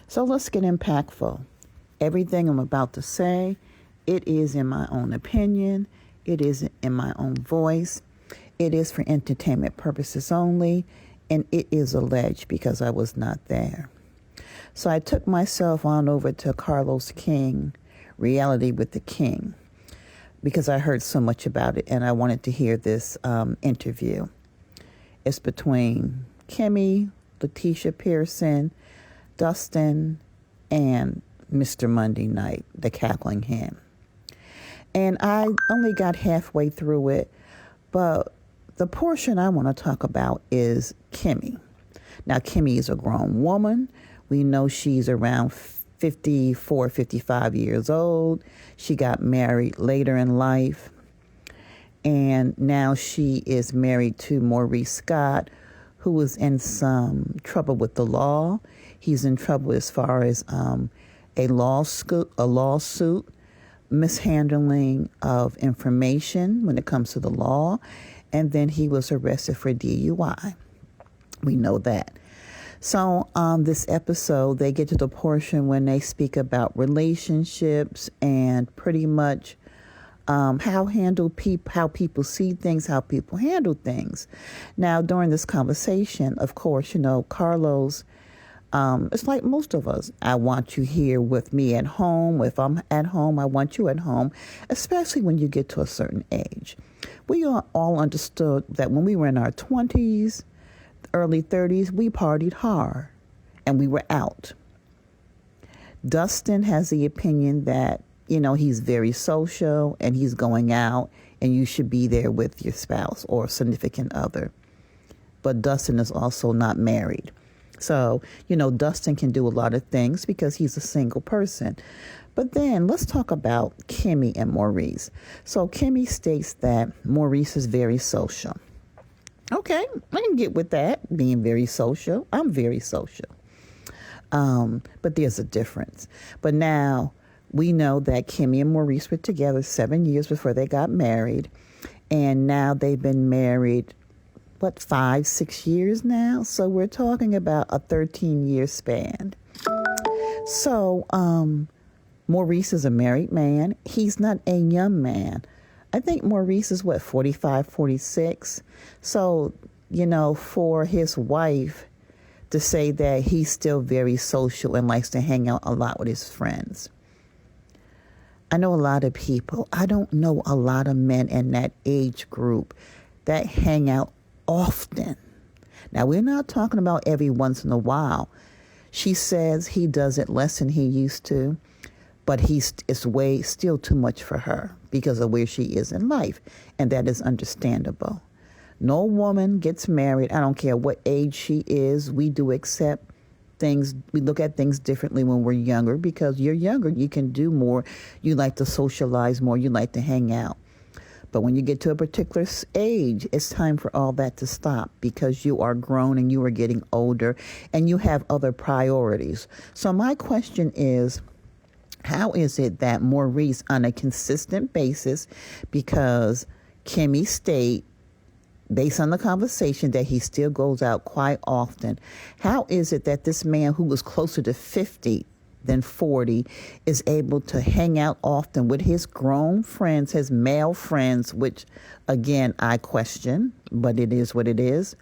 So let's get impactful. Everything I'm about to say, it is in my own opinion. It is in my own voice. It is for entertainment purposes only, and it is alleged because I was not there. So I took myself on over to Carlos King, Reality with the King, because I heard so much about it and I wanted to hear this interview. It's between Kimmie, Letitia Pearson, Dustin, and Mr. Monday Night, the cackling hen. And I only got halfway through it, but the portion I want to talk about is Kimmie. Now, Kimmie is a grown woman. We know she's around 54, 55 years old. She got married later in life. And now she is married to Maurice Scott, who was in some trouble with the law. He's in trouble as far as a lawsuit, mishandling of information when it comes to the law. And then he was arrested for DUI. We know that. So on this episode, they get to the portion when they speak about relationships and pretty much how people see things, how people handle things. Now, during this conversation, of course, Carlos, it's like most of us. I want you here with me at home. If I'm at home, I want you at home, especially when you get to a certain age. We all understood that when we were in our 20s, early 30s, we partied hard and we were out. Dustin has the opinion that, he's very social and he's going out and you should be there with your spouse or significant other. But Dustin is also not married. So, Dustin can do a lot of things because he's a single person. But then let's talk about Kimmie and Maurice. So Kimmie states that Maurice is very social. Okay, I can get with that, being very social. I'm very social. But there's a difference. But now we know that Kimmie and Maurice were together 7 years before they got married. And now they've been married, 5, 6 years now? So we're talking about a 13-year span. So Maurice is a married man. He's not a young man. I think Maurice is 45, 46. So, for his wife to say that he's still very social and likes to hang out a lot with his friends. I know a lot of people. I don't know a lot of men in that age group that hang out often. Now, we're not talking about every once in a while. She says he does it less than he used to. But it's way still too much for her because of where she is in life. And that is understandable. No woman gets married. I don't care what age she is. We do accept things. We look at things differently when we're younger because you're younger. You can do more. You like to socialize more. You like to hang out. But when you get to a particular age, it's time for all that to stop because you are grown and you are getting older and you have other priorities. So my question is, how is it that Maurice, on a consistent basis, because Kimmie state, based on the conversation, that he still goes out quite often, how is it that this man who was closer to 50 than 40 is able to hang out often with his grown friends, his male friends, which, again, I question, but it is what it is.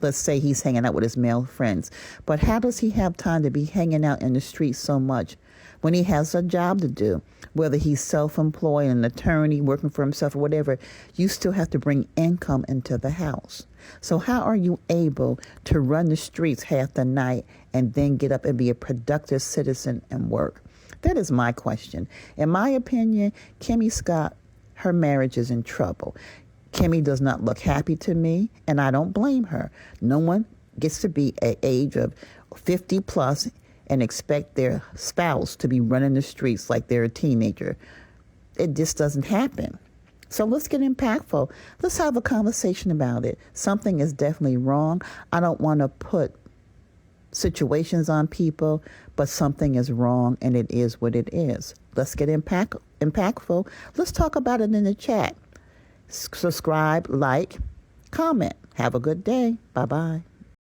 Let's say he's hanging out with his male friends. But how does he have time to be hanging out in the streets so much when he has a job to do? Whether he's self-employed, an attorney, working for himself or whatever, you still have to bring income into the house. So how are you able to run the streets half the night and then get up and be a productive citizen and work? That is my question. In my opinion, Kimmie Scott, her marriage is in trouble. Kimmie does not look happy to me, and I don't blame her. No one gets to be at age of 50 plus and expect their spouse to be running the streets like they're a teenager. It just doesn't happen. So let's get impactful. Let's have a conversation about it. Something is definitely wrong. I don't want to put situations on people, but something is wrong and it is what it is. Let's get impactful. Let's talk about it in the chat. Subscribe, like, comment. Have a good day. Bye-bye.